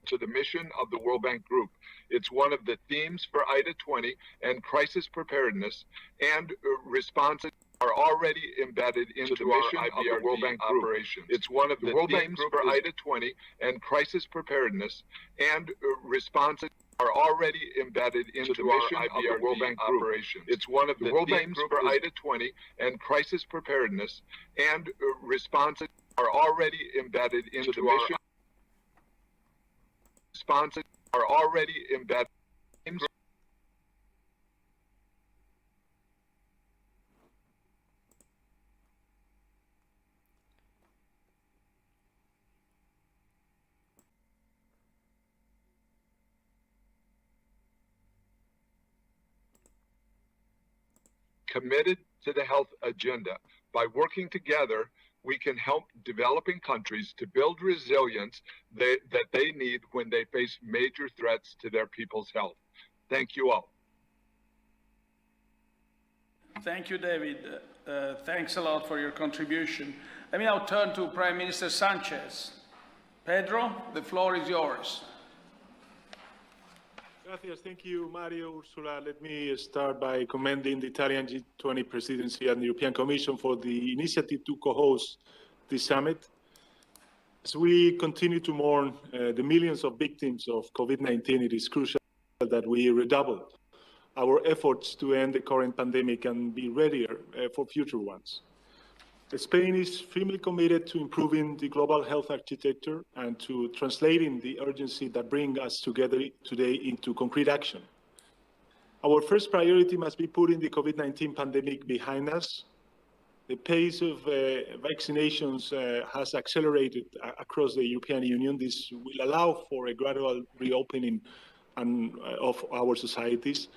to the mission of the World Bank Group. It's one of the themes for IDA 20, and crisis preparedness and responses are already embedded into the mission of the World Bank Group. It's one of the themes for IDA 20, and crisis preparedness and responses are already embedded into the mission of the World Bank Group. It's one of the themes for IDA 20, and crisis preparedness and responses are already embedded into the mission. Responses are already embedded. Committed to the health agenda. By working together, we can help developing countries to build resilience that they need when they face major threats to their people's health. Thank you all. Thank you, David. Thanks a lot for your contribution. Let me now turn to Prime Minister Sanchez. Pedro, the floor is yours. Gracias. Thank you, Mario. Ursula, let me start by commending the Italian G20 presidency and the European Commission for the initiative to co-host this summit. As we continue to mourn the millions of victims of COVID-19, it is crucial that we redouble our efforts to end the current pandemic and be readier for future ones. Spain is firmly committed to improving the global health architecture and to translating the urgency that brings us together today into concrete action. Our first priority must be putting the COVID-19 pandemic behind us. The pace of vaccinations has accelerated across the European Union. This will allow for a gradual reopening of our societies.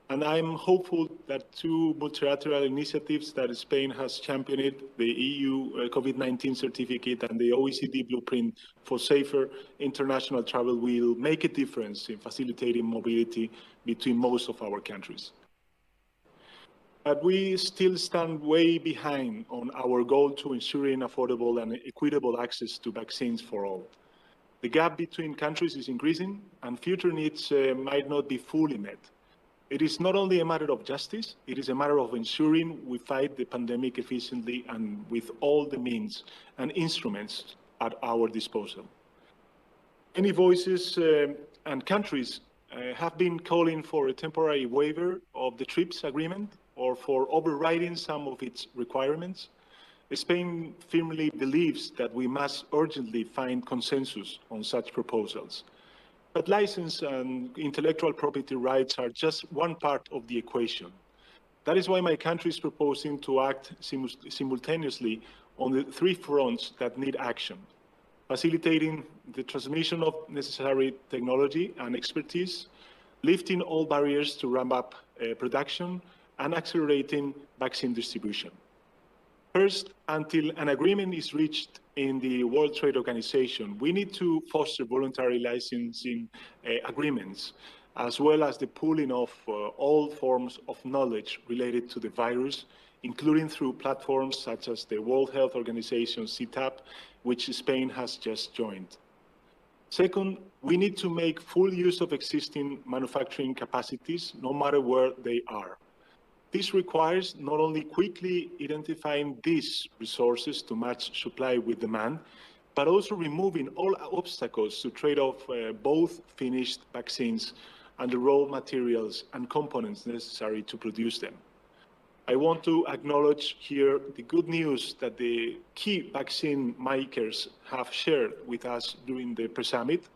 And I'm hopeful that two multilateral initiatives that Spain has championed, the EU COVID-19 certificate and the OECD blueprint for safer international travel, will make a difference in facilitating mobility between most of our countries. But we still stand way behind on our goal to ensuring affordable and equitable access to vaccines for all. The gap between countries is increasing, and future needs might not be fully met. It is not only a matter of justice, it is a matter of ensuring we fight the pandemic efficiently and with all the means and instruments at our disposal. Many voices and countries have been calling for a temporary waiver of the TRIPS agreement or for overriding some of its requirements. Spain firmly believes that we must urgently find consensus on such proposals. But license and intellectual property rights are just one part of the equation. That is why my country is proposing to act simultaneously on the three fronts that need action: facilitating the transmission of necessary technology and expertise, lifting all barriers to ramp up production, and accelerating vaccine distribution. First, until an agreement is reached in the World Trade Organization, we need to foster voluntary licensing agreements, as well as the pooling of all forms of knowledge related to the virus, including through platforms such as the World Health Organization CTAP, which Spain has just joined. Second, we need to make full use of existing manufacturing capacities, no matter where they are. This requires not only quickly identifying these resources to match supply with demand, but also removing all obstacles to trade off both finished vaccines and the raw materials and components necessary to produce them. I want to acknowledge here the good news that the key vaccine makers have shared with us during the pre-summit,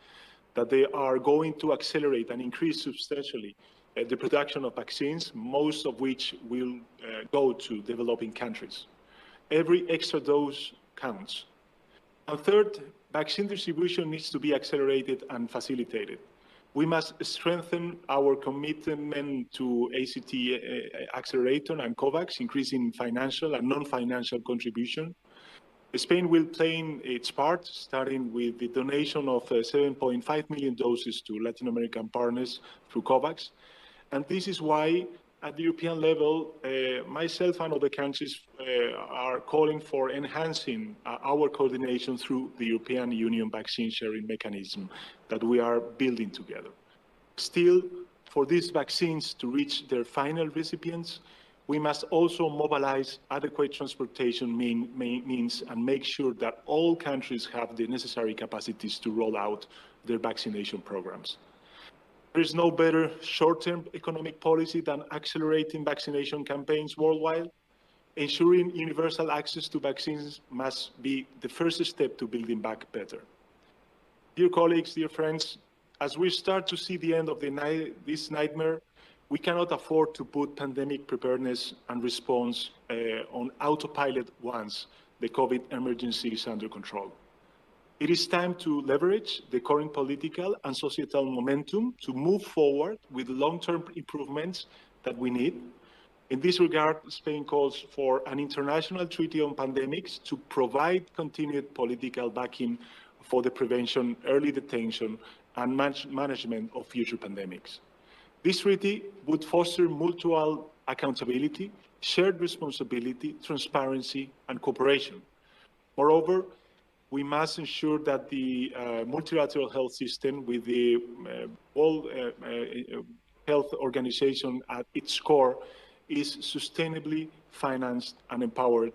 that they are going to accelerate and increase substantially the production of vaccines, most of which will go to developing countries. Every extra dose counts. And third, vaccine distribution needs to be accelerated and facilitated. We must strengthen our commitment to ACT Accelerator and COVAX, increasing financial and non-financial contribution. Spain will play its part, starting with the donation of 7.5 million doses to Latin American partners through COVAX. And this is why at the European level, myself and other countries are calling for enhancing our coordination through the European Union vaccine sharing mechanism that we are building together. Still, for these vaccines to reach their final recipients, we must also mobilize adequate transportation means and make sure that all countries have the necessary capacities to roll out their vaccination programs. There is no better short-term economic policy than accelerating vaccination campaigns worldwide. Ensuring universal access to vaccines must be the first step to building back better. Dear colleagues, dear friends, as we start to see the end of this nightmare, we cannot afford to put pandemic preparedness and response on autopilot once the COVID emergency is under control. It is time to leverage the current political and societal momentum to move forward with long-term improvements that we need. In this regard, Spain calls for an international treaty on pandemics to provide continued political backing for the prevention, early detection, and management of future pandemics. This treaty would foster mutual accountability, shared responsibility, transparency, and cooperation. Moreover, we must ensure that the multilateral health system with the World Health Organization at its core is sustainably financed and empowered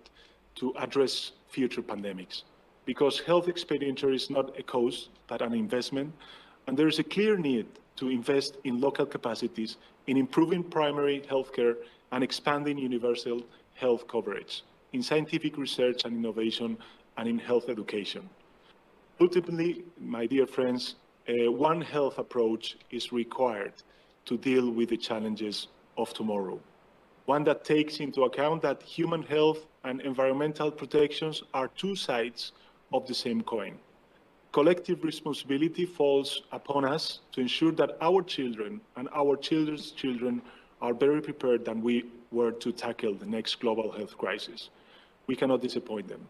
to address future pandemics. Because health expenditure is not a cost, but an investment, and there is a clear need to invest in local capacities, in improving primary healthcare and expanding universal health coverage, in scientific research and innovation, and in health education. Ultimately, my dear friends, a One Health approach is required to deal with the challenges of tomorrow. One that takes into account that human health and environmental protections are two sides of the same coin. Collective responsibility falls upon us to ensure that our children and our children's children are better prepared than we were to tackle the next global health crisis. We cannot disappoint them.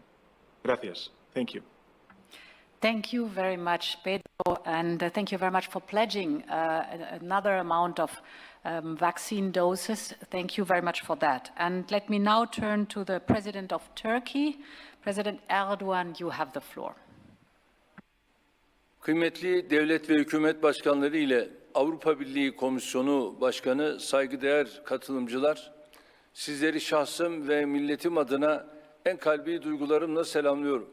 Gracias. Thank you. Thank you very much, Pedro, and thank you very much for pledging another amount of vaccine doses. Thank you very much for that. And let me now turn to the President of Turkey. President Erdogan, you have the floor. Kıymetli devlet ve hükümet başkanları ile Avrupa Birliği Komisyonu Başkanı, saygıdeğer katılımcılar, sizleri şahsım ve milletim adına en kalbi duygularımla selamlıyorum.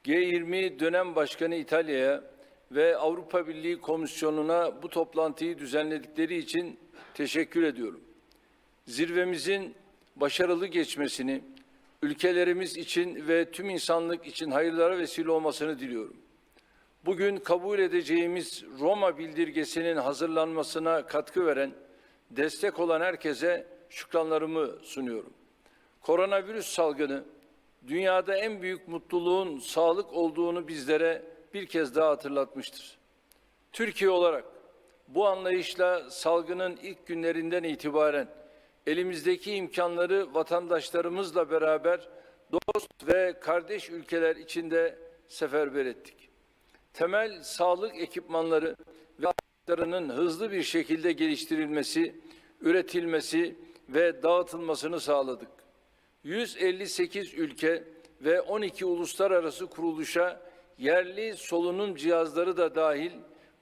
G20 dönem başkanı İtalya'ya ve Avrupa Birliği Komisyonu'na bu toplantıyı düzenledikleri için teşekkür ediyorum. Zirvemizin başarılı geçmesini, ülkelerimiz için ve tüm insanlık için hayırlara vesile olmasını diliyorum. Bugün kabul edeceğimiz Roma Bildirgesi'nin hazırlanmasına katkı veren, destek olan herkese şükranlarımı sunuyorum. Koronavirüs salgını, dünyada en büyük mutluluğun sağlık olduğunu bizlere bir kez daha hatırlatmıştır. Türkiye olarak bu anlayışla salgının ilk günlerinden itibaren elimizdeki imkanları vatandaşlarımızla beraber dost ve kardeş ülkeler içinde seferber ettik. Temel sağlık ekipmanları ve araçlarının hızlı bir şekilde geliştirilmesi, üretilmesi ve dağıtılmasını sağladık. 158 ülke ve 12 uluslararası kuruluşa yerli solunum cihazları da dahil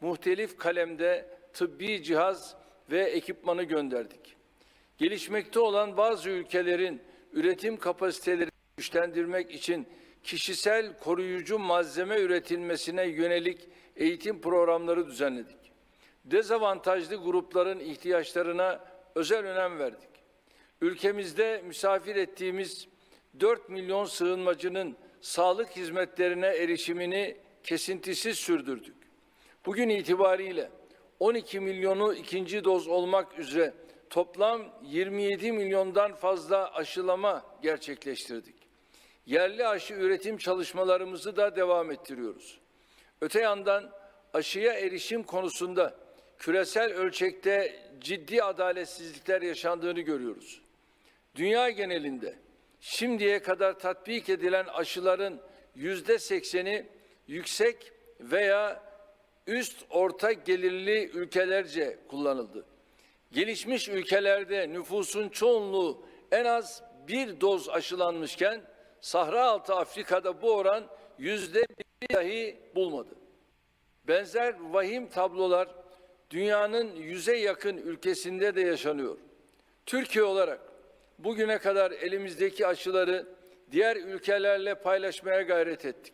muhtelif kalemde tıbbi cihaz ve ekipmanı gönderdik. Gelişmekte olan bazı ülkelerin üretim kapasitelerini güçlendirmek için kişisel koruyucu malzeme üretilmesine yönelik eğitim programları düzenledik. Dezavantajlı grupların ihtiyaçlarına özel önem verdik. Ülkemizde misafir ettiğimiz 4 milyon sığınmacının sağlık hizmetlerine erişimini kesintisiz sürdürdük. Bugün itibariyle 12 milyonu ikinci doz olmak üzere toplam 27 milyondan fazla aşılama gerçekleştirdik. Yerli aşı üretim çalışmalarımızı da devam ettiriyoruz. Öte yandan aşıya erişim konusunda küresel ölçekte ciddi adaletsizlikler yaşandığını görüyoruz. Dünya genelinde şimdiye kadar tatbik edilen aşıların %80'i yüksek veya üst orta gelirli ülkelerce kullanıldı. Gelişmiş ülkelerde nüfusun çoğunluğu en az bir doz aşılanmışken Sahra altı Afrika'da bu oran %1 dahi bulmadı. Benzer vahim tablolar dünyanın 100'e yakın ülkesinde de yaşanıyor. Türkiye olarak bugüne kadar elimizdeki aşıları diğer ülkelerle paylaşmaya gayret ettik.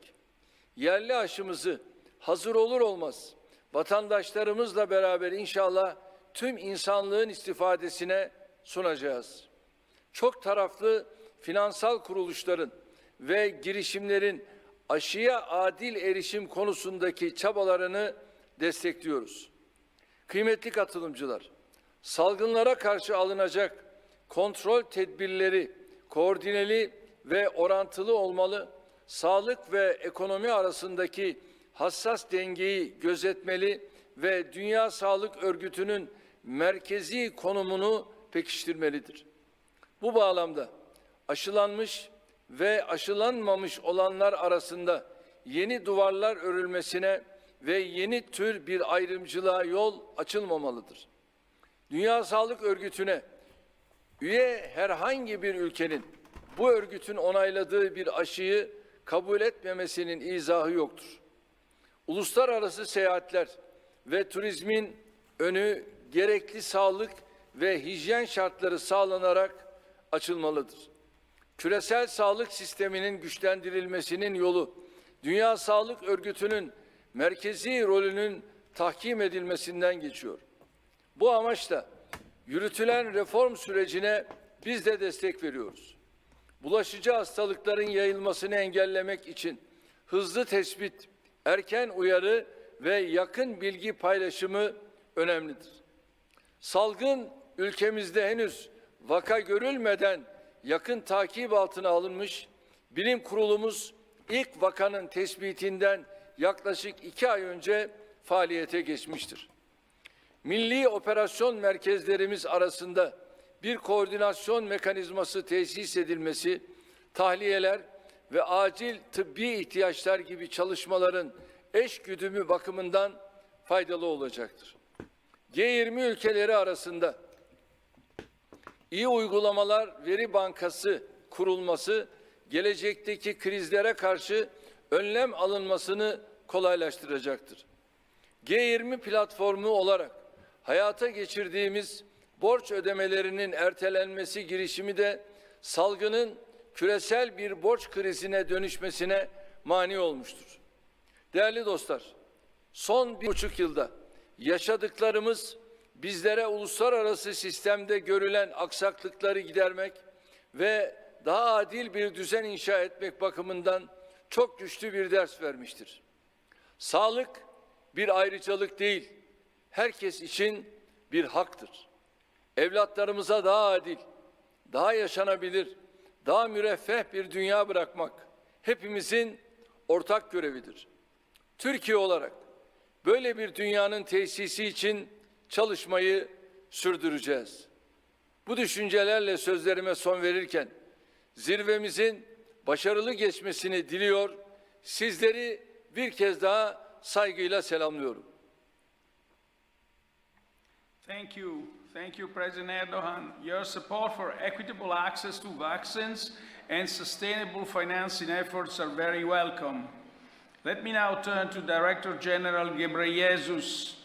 Yerli aşımızı hazır olur olmaz vatandaşlarımızla beraber inşallah tüm insanlığın istifadesine sunacağız. Çok taraflı finansal kuruluşların ve girişimlerin aşıya adil erişim konusundaki çabalarını destekliyoruz. Kıymetli katılımcılar, salgınlara karşı alınacak kontrol tedbirleri koordineli ve orantılı olmalı, sağlık ve ekonomi arasındaki hassas dengeyi gözetmeli ve Dünya Sağlık Örgütü'nün merkezi konumunu pekiştirmelidir. Bu bağlamda aşılanmış ve aşılanmamış olanlar arasında yeni duvarlar örülmesine ve yeni tür bir ayrımcılığa yol açılmamalıdır. Dünya Sağlık Örgütü'ne üye herhangi bir ülkenin bu örgütün onayladığı bir aşıyı kabul etmemesinin izahı yoktur. Uluslararası seyahatler ve turizmin önü gerekli sağlık ve hijyen şartları sağlanarak açılmalıdır. Küresel sağlık sisteminin güçlendirilmesinin yolu, Dünya Sağlık Örgütü'nün merkezi rolünün tahkim edilmesinden geçiyor. Bu amaçla yürütülen reform sürecine biz de destek veriyoruz. Bulaşıcı hastalıkların yayılmasını engellemek için hızlı tespit, erken uyarı ve yakın bilgi paylaşımı önemlidir. Salgın ülkemizde henüz vaka görülmeden yakın takip altına alınmış, bilim kurulumuz ilk vakanın tespitinden yaklaşık 2 ay önce faaliyete geçmiştir. Milli operasyon merkezlerimiz arasında bir koordinasyon mekanizması tesis edilmesi, tahliyeler ve acil tıbbi ihtiyaçlar gibi çalışmaların eş güdümü bakımından faydalı olacaktır. G20 ülkeleri arasında iyi uygulamalar veri bankası kurulması, gelecekteki krizlere karşı önlem alınmasını kolaylaştıracaktır. G20 platformu olarak hayata geçirdiğimiz borç ödemelerinin ertelenmesi girişimi de salgının küresel bir borç krizine dönüşmesine mani olmuştur. Değerli dostlar, son 1,5 yılda yaşadıklarımız bizlere uluslararası sistemde görülen aksaklıkları gidermek ve daha adil bir düzen inşa etmek bakımından çok güçlü bir ders vermiştir. Sağlık bir ayrıcalık değil, herkes için bir haktır. Evlatlarımıza daha adil, daha yaşanabilir, daha müreffeh bir dünya bırakmak hepimizin ortak görevidir. Türkiye olarak böyle bir dünyanın tesisi için çalışmayı sürdüreceğiz. Bu düşüncelerle sözlerime son verirken zirvemizin başarılı geçmesini diliyor, sizleri bir kez daha saygıyla selamlıyorum. Thank you. Thank you, President Erdogan. Your support for equitable access to vaccines and sustainable financing efforts are very welcome. Let me now turn to Director General Ghebreyesus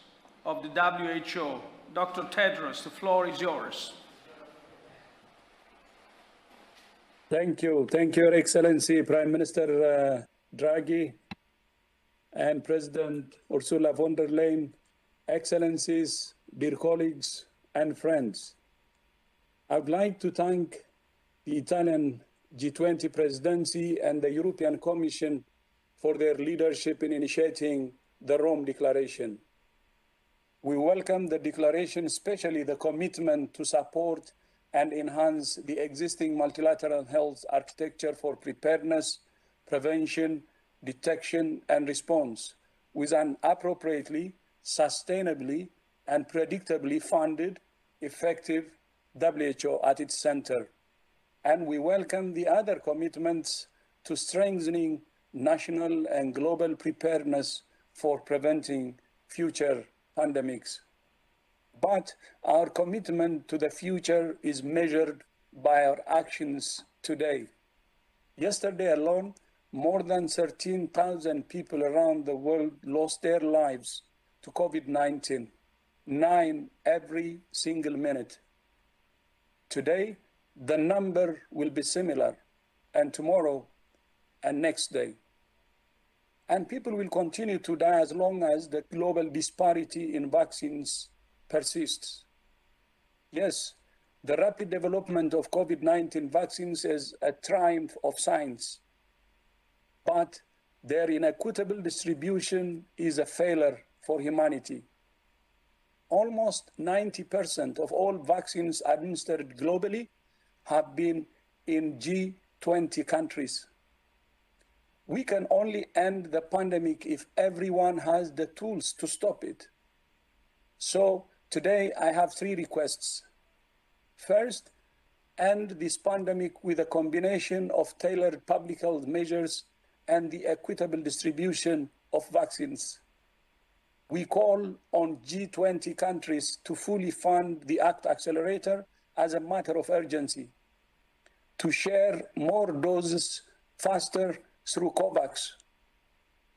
of the WHO. Dr. Tedros, the floor is yours. Thank you. Thank you, Your Excellency, Prime Minister Draghi and President Ursula von der Leyen, Excellencies, dear colleagues and friends. I would like to thank the Italian G20 presidency and the European Commission for their leadership in initiating the Rome Declaration. We welcome the declaration, especially the commitment to support and enhance the existing multilateral health architecture for preparedness, prevention, detection, and response, with an appropriately, sustainably, and predictably funded, effective WHO at its center. And we welcome the other commitments to strengthening national and global preparedness for preventing future pandemics. But our commitment to the future is measured by our actions today. Yesterday alone, more than 13,000 people around the world lost their lives to COVID-19, 9 every single minute. Today, the number will be similar, and tomorrow and next day. And people will continue to die as long as the global disparity in vaccines persists. Yes, the rapid development of COVID-19 vaccines is a triumph of science, but their inequitable distribution is a failure for humanity. Almost 90% of all vaccines administered globally have been in G20 countries. We can only end the pandemic if everyone has the tools to stop it. So today I have 3 requests. First, end this pandemic with a combination of tailored public health measures and the equitable distribution of vaccines. We call on G20 countries to fully fund the ACT Accelerator as a matter of urgency, to share more doses faster through COVAX,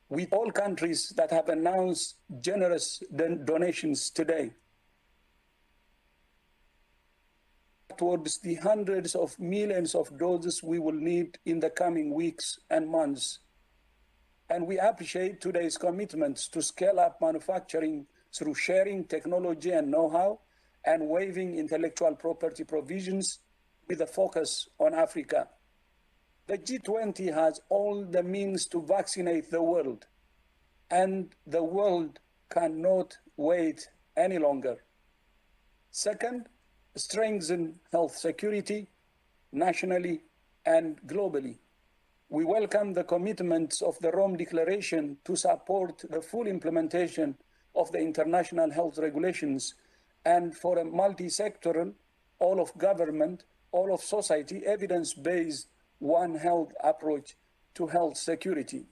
with all countries that have announced generous donations today, towards the hundreds of millions of doses we will need in the coming weeks and months. And we appreciate today's commitments to scale up manufacturing through sharing technology and know-how and waiving intellectual property provisions with a focus on Africa. The G20 has all the means to vaccinate the world, and the world cannot wait any longer. Second, strengthen health security nationally and globally. We welcome the commitments of the Rome Declaration to support the full implementation of the international health regulations and for a multi-sectoral, all of government, all of society, evidence-based One Health approach to health security.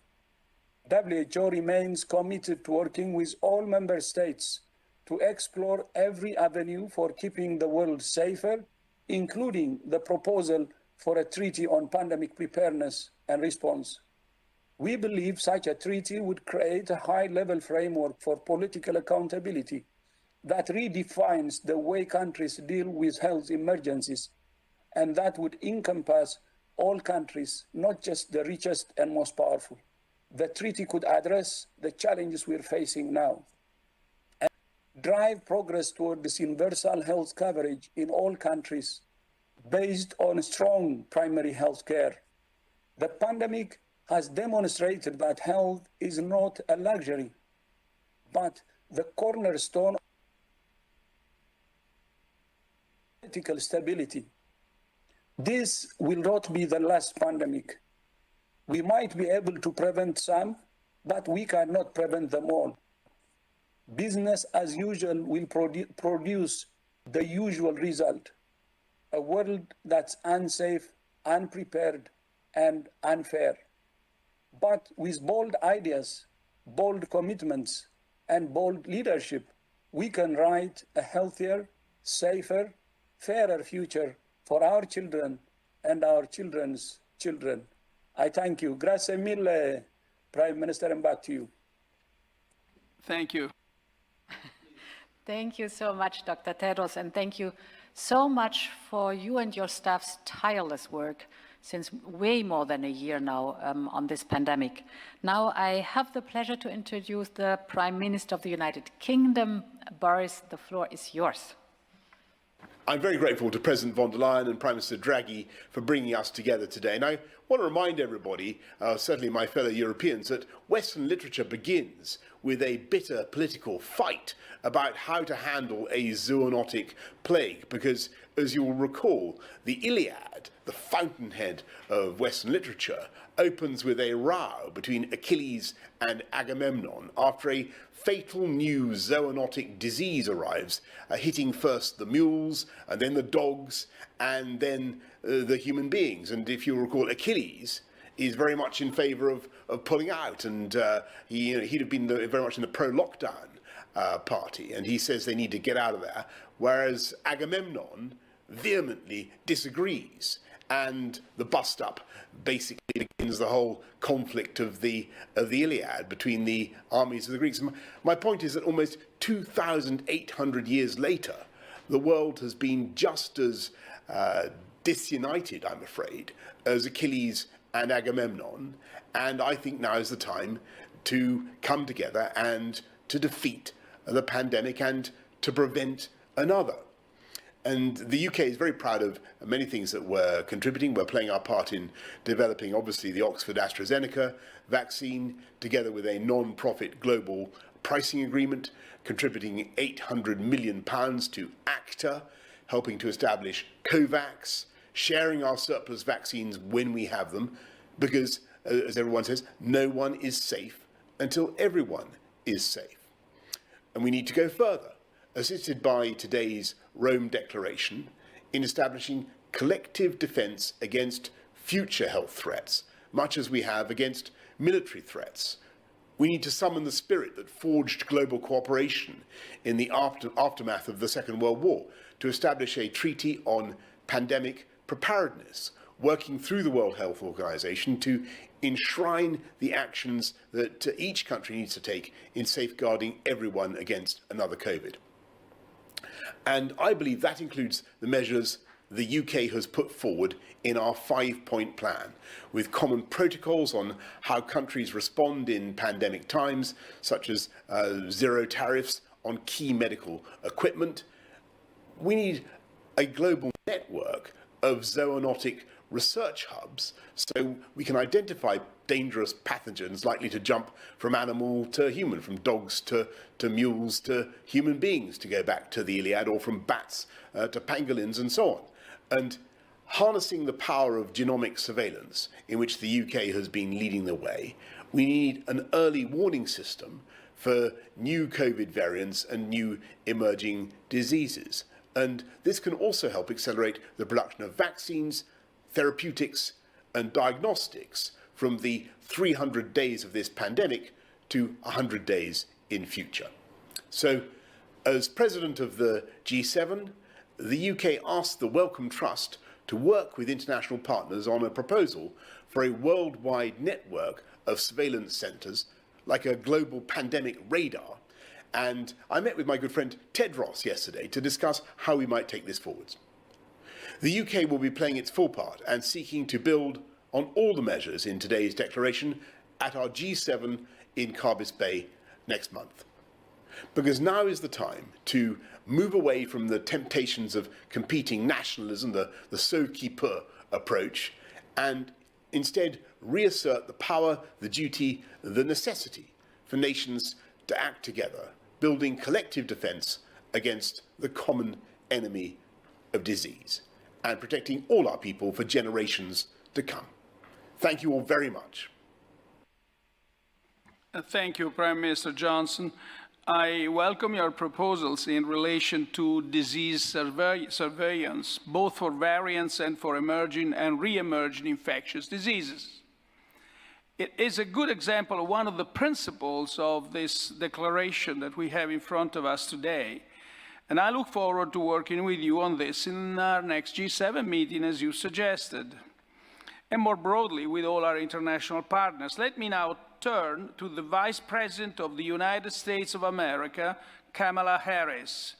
WHO remains committed to working with all member states to explore every avenue for keeping the world safer, including the proposal for a treaty on pandemic preparedness and response. We believe such a treaty would create a high-level framework for political accountability that redefines the way countries deal with health emergencies, and that would encompass all countries, not just the richest and most powerful. The treaty could address the challenges we're facing now and drive progress toward this universal health coverage in all countries based on strong primary health care. The pandemic has demonstrated that health is not a luxury, but the cornerstone of political stability. This will not be the last pandemic. We might be able to prevent some, but we cannot prevent them all. Business as usual will produce the usual result, a world that's unsafe, unprepared, and unfair. But with bold ideas, bold commitments, and bold leadership, we can write a healthier, safer, fairer future for our children and our children's children. I thank you. Grazie mille, Prime Minister, and back to you. Thank you. Thank you so much, Dr. Tedros, and thank you so much for you and your staff's tireless work since way more than a year now on this pandemic. Now I have the pleasure to introduce the Prime Minister of the United Kingdom. Boris, the floor is yours. I'm very grateful to President von der Leyen and Prime Minister Draghi for bringing us together today. And I want to remind everybody, certainly my fellow Europeans, that Western literature begins with a bitter political fight about how to handle a zoonotic plague. Because, as you will recall, the Iliad, the fountainhead of Western literature, opens with a row between Achilles and Agamemnon after a fatal new zoonotic disease arrives, hitting first the mules, and then the dogs, and then the human beings. And if you recall, Achilles is very much in favour of pulling out, and he'd have been very much in the pro-lockdown party, and he says they need to get out of there, whereas Agamemnon vehemently disagrees, and the bust-up basically begins the whole conflict of the Iliad between the armies of the Greeks. My point is that almost 2,800 years later, the world has been just as disunited, I'm afraid, as Achilles and Agamemnon, and I think now is the time to come together and to defeat the pandemic and to prevent another. And the UK is very proud of many things that we're contributing. We're playing our part in developing, obviously, the Oxford-AstraZeneca vaccine, together with a non-profit global pricing agreement, contributing £800 million to ACTA, helping to establish COVAX, sharing our surplus vaccines when we have them, because, as everyone says, no one is safe until everyone is safe. And we need to go further, assisted by today's Rome Declaration, in establishing collective defence against future health threats, much as we have against military threats. We need to summon the spirit that forged global cooperation in the aftermath of the Second World War to establish a treaty on pandemic preparedness, working through the World Health Organization to enshrine the actions that each country needs to take in safeguarding everyone against another COVID. And I believe that includes the measures the UK has put forward in our 5-point plan, with common protocols on how countries respond in pandemic times, such as zero tariffs on key medical equipment. We need a global network of zoonotic research hubs so we can identify dangerous pathogens likely to jump from animal to human, from dogs to mules to human beings, to go back to the Iliad, or from bats to pangolins and so on. And harnessing the power of genomic surveillance, in which the UK has been leading the way, we need an early warning system for new COVID variants and new emerging diseases. And this can also help accelerate the production of vaccines, therapeutics and diagnostics from the 300 days of this pandemic to 100 days in future. So, as president of the G7, the UK asked the Wellcome Trust to work with international partners on a proposal for a worldwide network of surveillance centres, like a global pandemic radar. And I met with my good friend Tedros yesterday to discuss how we might take this forwards. The UK will be playing its full part and seeking to build on all the measures in today's declaration at our G7 in Carbis Bay next month. Because now is the time to move away from the temptations of competing nationalism, the sauve-qui-peut approach, and instead reassert the power, the duty, the necessity for nations to act together, building collective defence against the common enemy of disease, and protecting all our people for generations to come. Thank you all very much. Thank you, Prime Minister Johnson. I welcome your proposals in relation to disease surveillance, both for variants and for emerging and re-emerging infectious diseases. It is a good example of one of the principles of this declaration that we have in front of us today. And I look forward to working with you on this in our next G7 meeting, as you suggested, and more broadly with all our international partners. Let me now turn to the Vice President of the United States of America, Kamala Harris.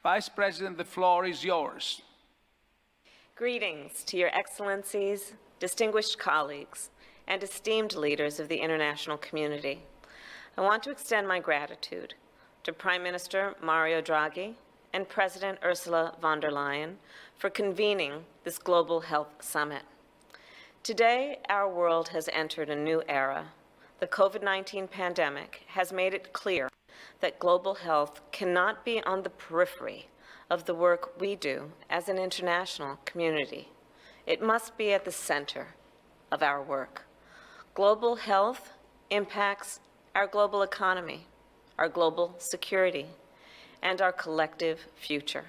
Vice President, the floor is yours. Greetings to your excellencies, distinguished colleagues, and esteemed leaders of the international community. I want to extend my gratitude to Prime Minister Mario Draghi and President Ursula von der Leyen for convening this Global Health Summit. Today, our world has entered a new era. The COVID-19 pandemic has made it clear that global health cannot be on the periphery of the work we do as an international community. It must be at the center of our work. Global health impacts our global economy, our global security, and our collective future.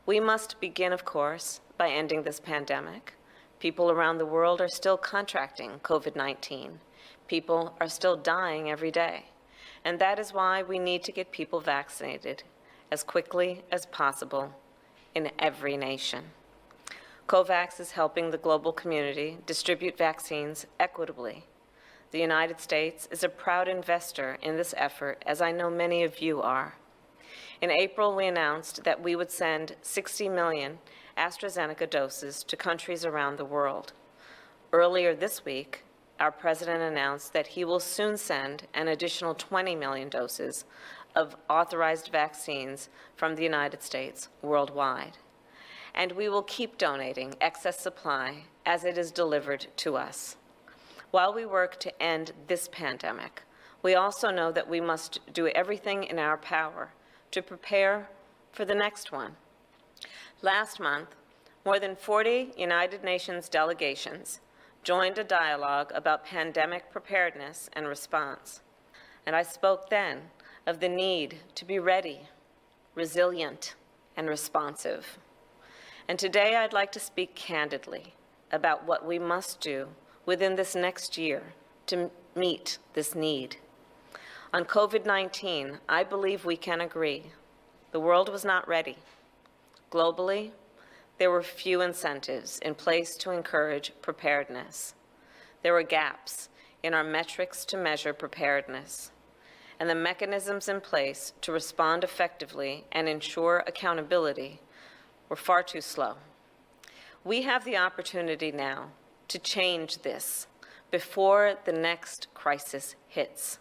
We must begin, of course, by ending this pandemic. People around the world are still contracting COVID-19. People are still dying every day. And that is why we need to get people vaccinated as quickly as possible in every nation. COVAX is helping the global community distribute vaccines equitably. The United States is a proud investor in this effort, as I know many of you are. In April, we announced that we would send 60 million AstraZeneca doses to countries around the world. Earlier this week, our president announced that he will soon send an additional 20 million doses of authorized vaccines from the United States worldwide. And we will keep donating excess supply as it is delivered to us. While we work to end this pandemic, we also know that we must do everything in our power to prepare for the next one. Last month, more than 40 United Nations delegations joined a dialogue about pandemic preparedness and response. And I spoke then of the need to be ready, resilient, and responsive. And today I'd like to speak candidly about what we must do within this next year to meet this need. On COVID-19, I believe we can agree the world was not ready. Globally, there were few incentives in place to encourage preparedness. There were gaps in our metrics to measure preparedness, and the mechanisms in place to respond effectively and ensure accountability were far too slow. We have the opportunity now to change this before the next crisis hits.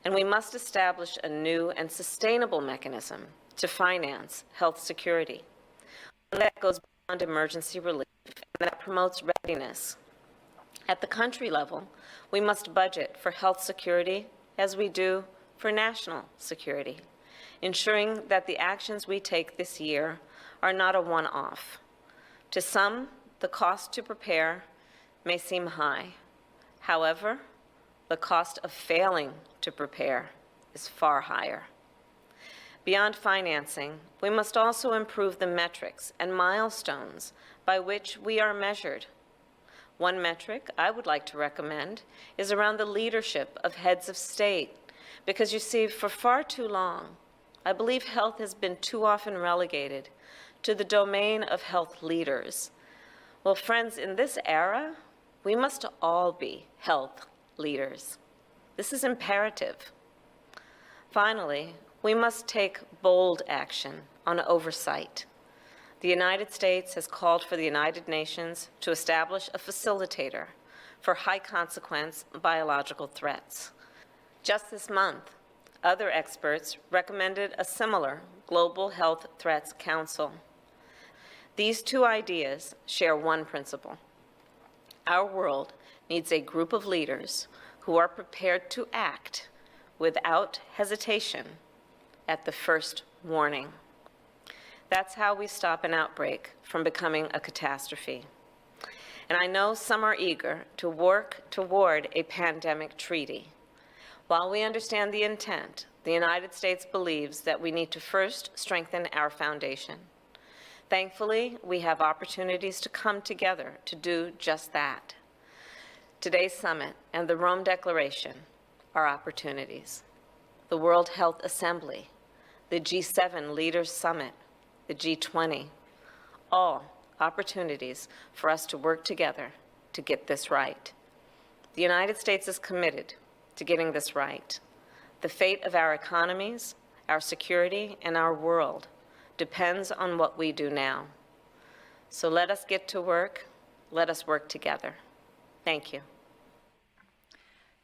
And we must establish a new and sustainable mechanism to finance health security, one that goes beyond emergency relief and that promotes readiness. At the country level, we must budget for health security as we do for national security, ensuring that the actions we take this year are not a one-off. To some, the cost to prepare may seem high. However, the cost of failing to prepare is far higher. Beyond financing, we must also improve the metrics and milestones by which we are measured. One metric I would like to recommend is around the leadership of heads of state, because you see, for far too long, I believe health has been too often relegated to the domain of health leaders. Well, friends, in this era, we must all be health leaders. This is imperative. Finally, we must take bold action on oversight. The United States has called for the United Nations to establish a facilitator for high-consequence biological threats. Just this month, other experts recommended a similar Global Health Threats Council. These two ideas share one principle. Our world needs a group of leaders who are prepared to act without hesitation at the first warning. That's how we stop an outbreak from becoming a catastrophe. And I know some are eager to work toward a pandemic treaty. While we understand the intent, the United States believes that we need to first strengthen our foundation. Thankfully, we have opportunities to come together to do just that. Today's summit and the Rome Declaration are opportunities. The World Health Assembly, the G7 Leaders Summit, the G20, all opportunities for us to work together to get this right. The United States is committed to getting this right. The fate of our economies, our security, and our world depends on what we do now. So let us get to work. Let us work together. Thank you.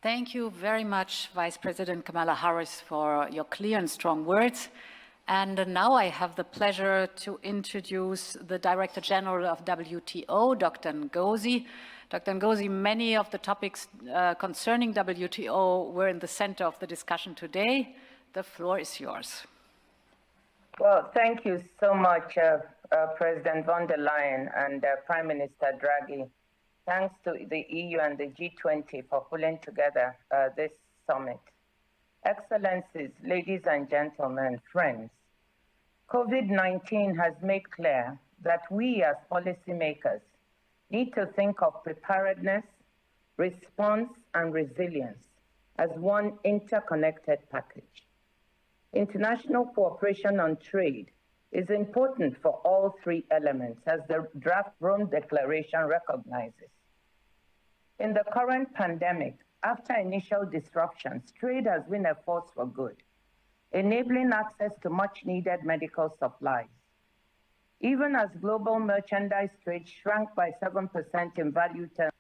Thank you very much, Vice President Kamala Harris, for your clear and strong words. And now I have the pleasure to introduce the Director General of WTO, Dr. Ngozi. Dr. Ngozi, many of the topics concerning WTO were in the center of the discussion today. The floor is yours. Well, thank you so much, President von der Leyen and Prime Minister Draghi. Thanks to the EU and the G20 for pulling together this summit. Excellencies, ladies and gentlemen, friends, COVID-19 has made clear that we as policymakers need to think of preparedness, response, and resilience as one interconnected package. International cooperation on trade is important for all three elements, as the draft Rome Declaration recognizes. In the current pandemic, after initial disruptions, trade has been a force for good, enabling access to much-needed medical supplies. Even as global merchandise trade shrank by 7% in value terms,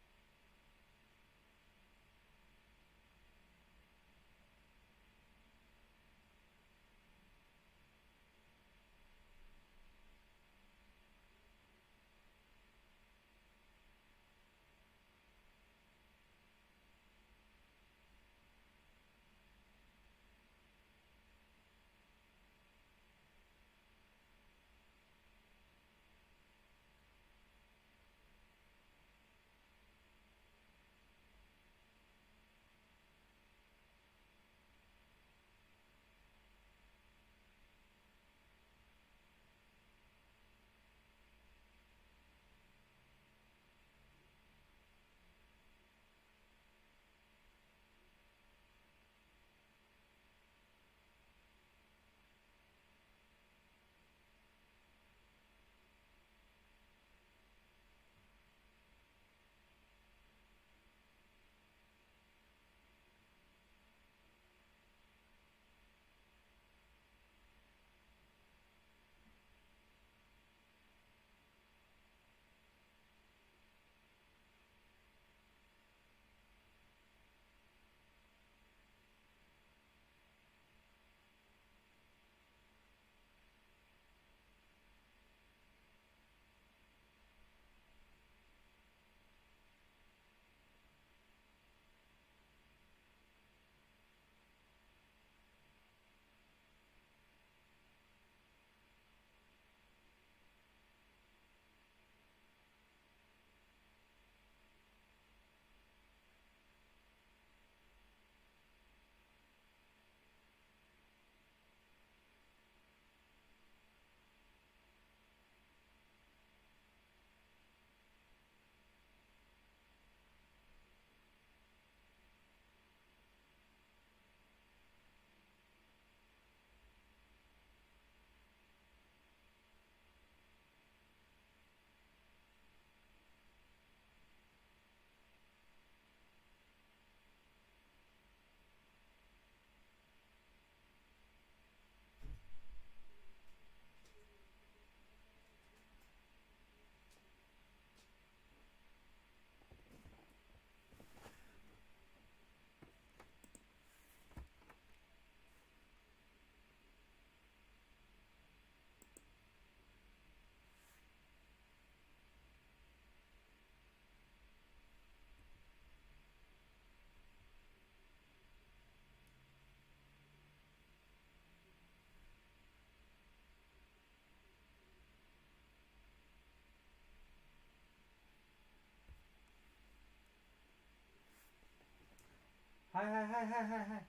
Hai.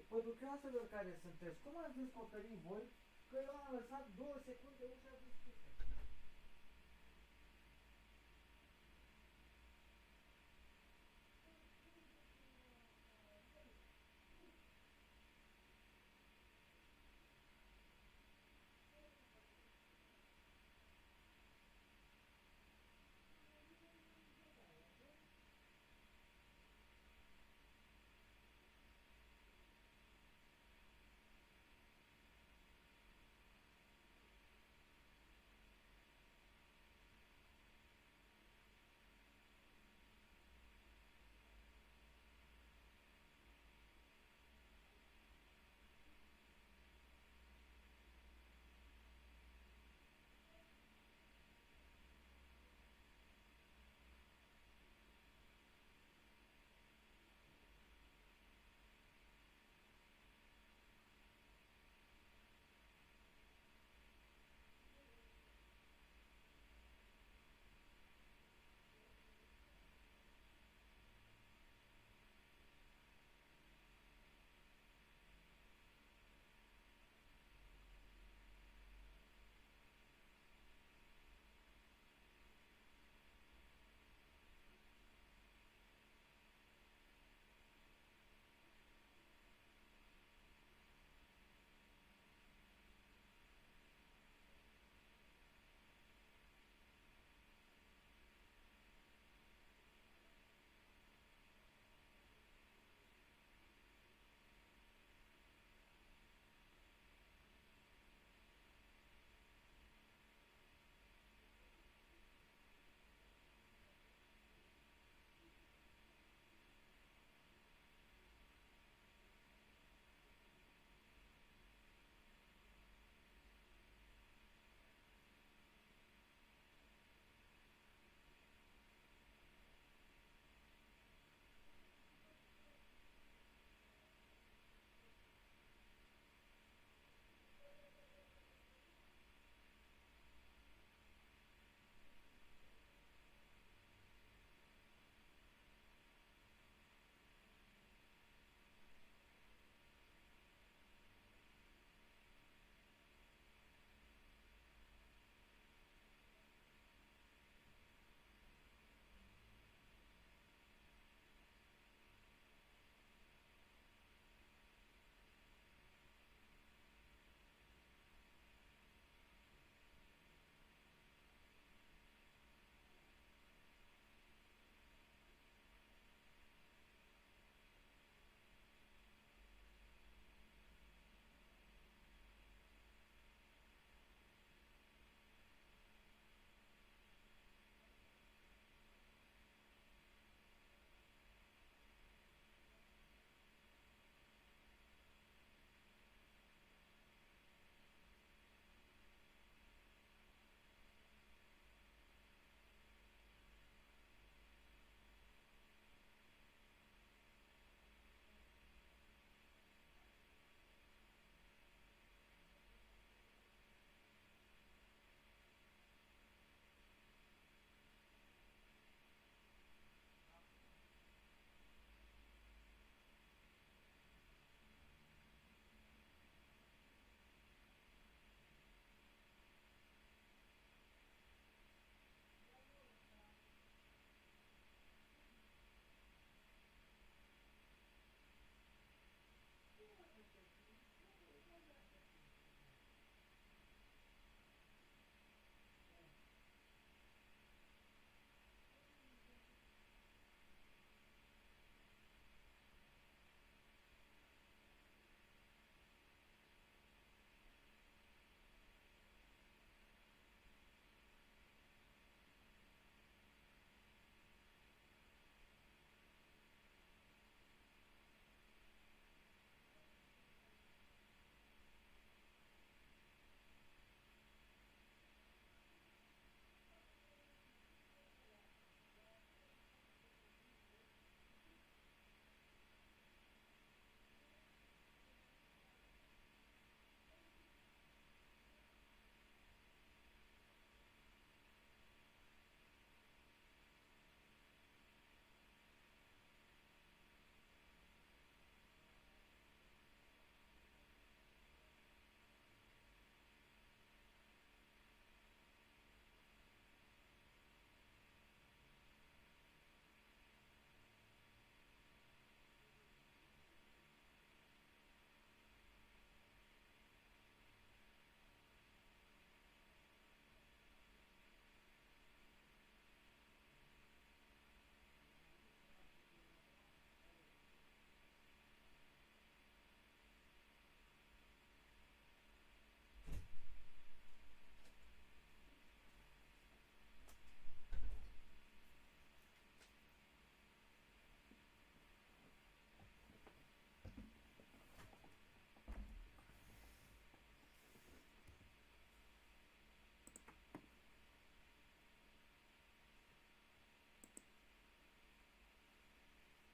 Păi dumneavoastră care sunteți, cum ați descoperit voi că eu am lăsat 2 secunde ușa deschisă?